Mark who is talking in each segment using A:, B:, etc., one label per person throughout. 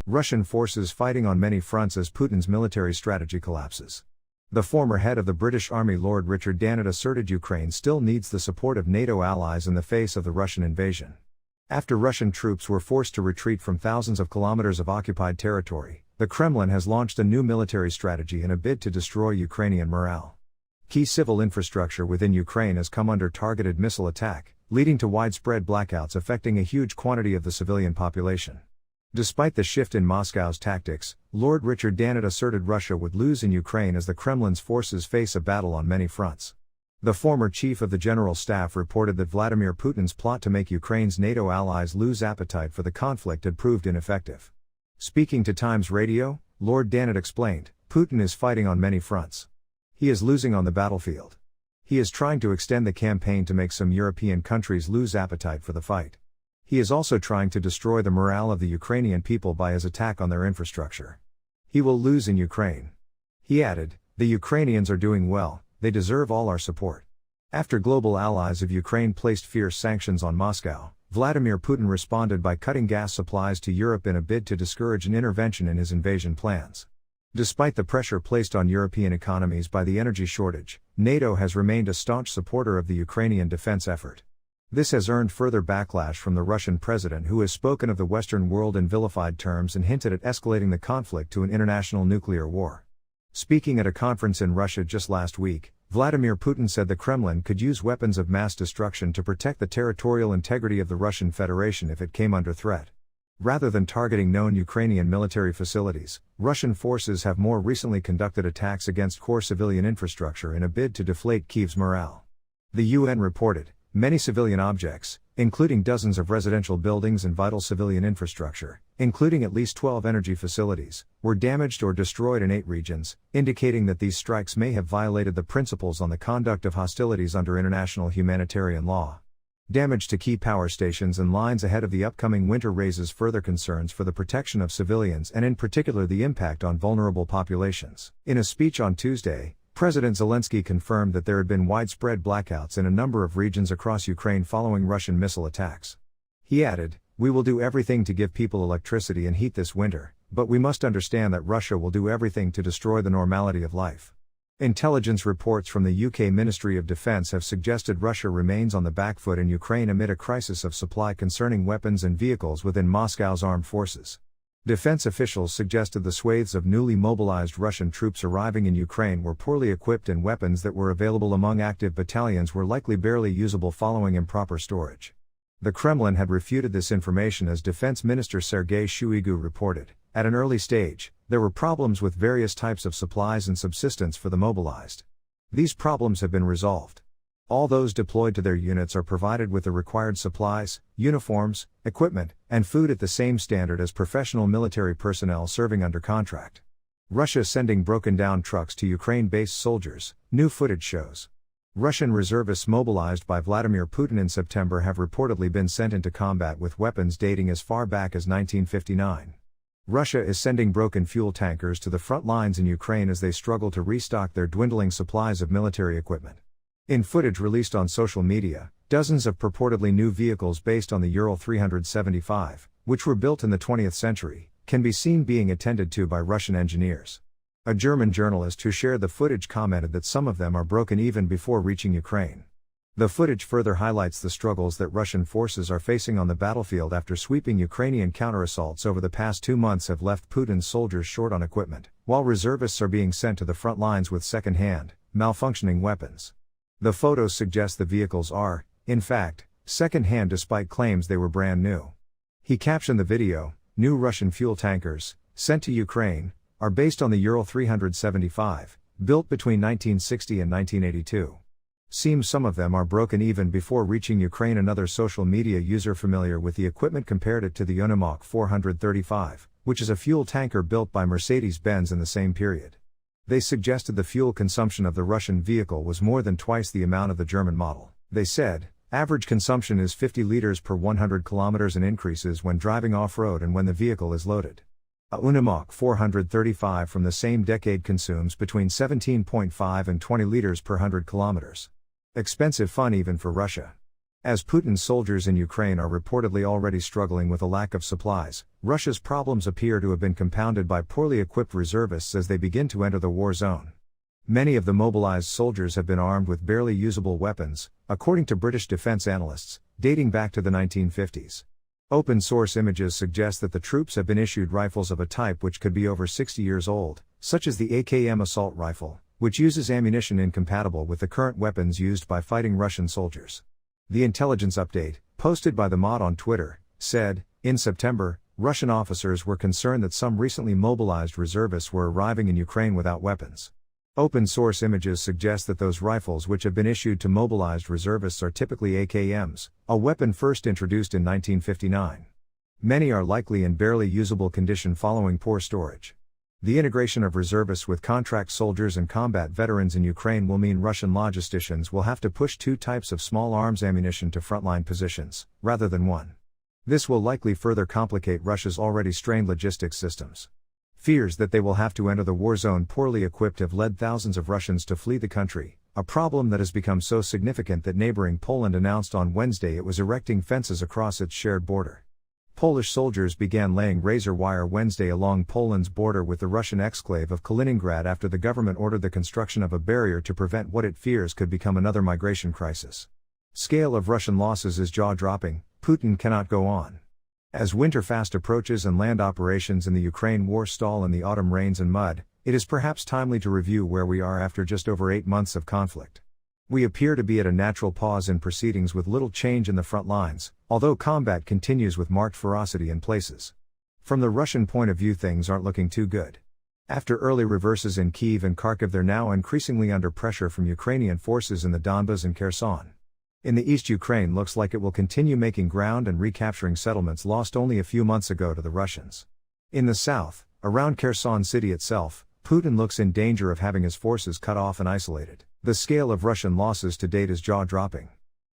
A: Russian forces fighting on many fronts as Putin's military strategy collapses. The former head of the British Army Lord Richard Dannatt asserted Ukraine still needs the support of NATO allies in the face of the Russian invasion. After Russian troops were forced to retreat from thousands of kilometers of occupied territory, the Kremlin has launched a new military strategy in a bid to destroy Ukrainian morale. Key civil infrastructure within Ukraine has come under targeted missile attack, leading to widespread blackouts affecting a huge quantity of the civilian population. Despite the shift in Moscow's tactics, Lord Richard Dannatt asserted Russia would lose in Ukraine as the Kremlin's forces face a battle on many fronts. The former chief of the General Staff reported that Vladimir Putin's plot to make Ukraine's NATO allies lose appetite for the conflict had proved ineffective. Speaking to Times Radio, Lord Dannatt explained, "Putin is fighting on many fronts. He is losing on the battlefield. He is trying to extend the campaign to make some European countries lose appetite for the fight. He is also trying to destroy the morale of the Ukrainian people by his attack on their infrastructure. He will lose in Ukraine." He added, "The Ukrainians are doing well, they deserve all our support." After global allies of Ukraine placed fierce sanctions on Moscow, Vladimir Putin responded by cutting gas supplies to Europe in a bid to discourage an intervention in his invasion plans. Despite the pressure placed on European economies by the energy shortage, NATO has remained a staunch supporter of the Ukrainian defense effort. This has earned further backlash from the Russian president, who has spoken of the Western world in vilified terms and hinted at escalating the conflict to an international nuclear war. Speaking at a conference in Russia just last week, Vladimir Putin said the Kremlin could use weapons of mass destruction to protect the territorial integrity of the Russian Federation if it came under threat. Rather than targeting known Ukrainian military facilities, Russian forces have more recently conducted attacks against core civilian infrastructure in a bid to deflate Kyiv's morale. The UN reported, many civilian objects, including dozens of residential buildings and vital civilian infrastructure, including at least 12 energy facilities, were damaged or destroyed in 8 regions, indicating that these strikes may have violated the principles on the conduct of hostilities under international humanitarian law. Damage to key power stations and lines ahead of the upcoming winter raises further concerns for the protection of civilians and in particular the impact on vulnerable populations. In a speech on Tuesday, President Zelensky confirmed that there had been widespread blackouts in a number of regions across Ukraine following Russian missile attacks. He added, "We will do everything to give people electricity and heat this winter, but we must understand that Russia will do everything to destroy the normality of life." Intelligence reports from the UK Ministry of Defence have suggested Russia remains on the back foot in Ukraine amid a crisis of supply concerning weapons and vehicles within Moscow's armed forces. Defense officials suggested the swathes of newly mobilized Russian troops arriving in Ukraine were poorly equipped and weapons that were available among active battalions were likely barely usable following improper storage. The Kremlin had refuted this information as Defense Minister Sergei Shoigu reported. At an early stage, there were problems with various types of supplies and subsistence for the mobilized. These problems have been resolved. All those deployed to their units are provided with the required supplies, uniforms, equipment, and food at the same standard as professional military personnel serving under contract. Russia sending broken-down trucks to Ukraine-based soldiers, new footage shows. Russian reservists mobilized by Vladimir Putin in September have reportedly been sent into combat with weapons dating as far back as 1959. Russia is sending broken fuel tankers to the front lines in Ukraine as they struggle to restock their dwindling supplies of military equipment. In footage released on social media, dozens of purportedly new vehicles based on the Ural 375, which were built in the 20th century, can be seen being attended to by Russian engineers. A German journalist who shared the footage commented that some of them are broken even before reaching Ukraine. The footage further highlights the struggles that Russian forces are facing on the battlefield after sweeping Ukrainian counterassaults over the past 2 months have left Putin's soldiers short on equipment, while reservists are being sent to the front lines with second-hand, malfunctioning weapons. The photos suggest the vehicles are, in fact, second-hand despite claims they were brand new. He captioned the video, "New Russian fuel tankers, sent to Ukraine, are based on the Ural 375, built between 1960 and 1982. Seems some of them are broken even before reaching Ukraine." Another social media user familiar with the equipment compared it to the Iryna 435, which is a fuel tanker built by Mercedes-Benz in the same period. They suggested the fuel consumption of the Russian vehicle was more than twice the amount of the German model. They said, average consumption is 50 liters per 100 kilometers and increases when driving off-road and when the vehicle is loaded. A Iryna 435 from the same decade consumes between 17.5 and 20 liters per 100 kilometers. Expensive fun even for Russia. As Putin's soldiers in Ukraine are reportedly already struggling with a lack of supplies, Russia's problems appear to have been compounded by poorly equipped reservists as they begin to enter the war zone. Many of the mobilized soldiers have been armed with barely usable weapons, according to British defense analysts, dating back to the 1950s. Open-source images suggest that the troops have been issued rifles of a type which could be over 60 years old, such as the AKM assault rifle, which uses ammunition incompatible with the current weapons used by fighting Russian soldiers. The intelligence update, posted by the mod on Twitter, said, in September, Russian officers were concerned that some recently mobilized reservists were arriving in Ukraine without weapons. Open-source images suggest that those rifles which have been issued to mobilized reservists are typically AKMs, a weapon first introduced in 1959. Many are likely in barely usable condition following poor storage. The integration of reservists with contract soldiers and combat veterans in Ukraine will mean Russian logisticians will have to push two types of small arms ammunition to frontline positions, rather than one. This will likely further complicate Russia's already strained logistics systems. Fears that they will have to enter the war zone poorly equipped have led thousands of Russians to flee the country, a problem that has become so significant that neighboring Poland announced on Wednesday it was erecting fences across its shared border. Polish soldiers began laying razor wire Wednesday along Poland's border with the Russian exclave of Kaliningrad after the government ordered the construction of a barrier to prevent what it fears could become another migration crisis. Scale of Russian losses is jaw-dropping. Putin cannot go on. As winter fast approaches and land operations in the Ukraine war stall in the autumn rains and mud, it is perhaps timely to review where we are after just over 8 months of conflict. We appear to be at a natural pause in proceedings with little change in the front lines, although combat continues with marked ferocity in places. From the Russian point of view, things aren't looking too good. After early reverses in Kyiv and Kharkiv, they're now increasingly under pressure from Ukrainian forces in the Donbas and Kherson. In the east, Ukraine looks like it will continue making ground and recapturing settlements lost only a few months ago to the Russians. In the south, around Kherson city itself, Putin looks in danger of having his forces cut off and isolated. The scale of Russian losses to date is jaw-dropping.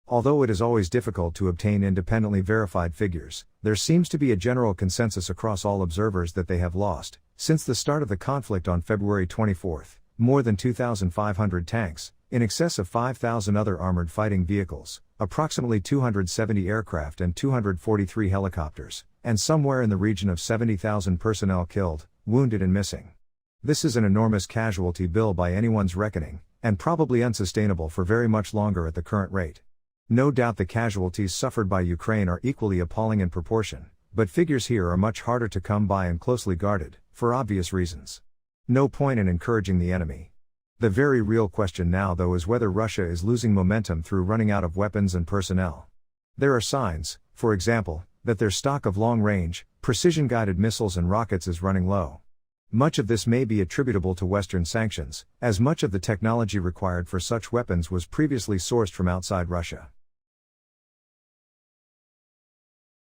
A: Although it is always difficult to obtain independently verified figures, there seems to be a general consensus across all observers that they have lost, since the start of the conflict on February 24, more than 2,500 tanks, in excess of 5,000 other armored fighting vehicles, approximately 270 aircraft and 243 helicopters, and somewhere in the region of 70,000 personnel killed, wounded and missing. This is an enormous casualty bill by anyone's reckoning, and probably unsustainable for very much longer at the current rate. No doubt the casualties suffered by Ukraine are equally appalling in proportion, but figures here are much harder to come by and closely guarded, for obvious reasons. No point in encouraging the enemy. The very real question now, though, is whether Russia is losing momentum through running out of weapons and personnel. There are signs, for example, that their stock of long-range, precision-guided missiles and rockets is running low. Much of this may be attributable to Western sanctions, as much of the technology required for such weapons was previously sourced from outside Russia.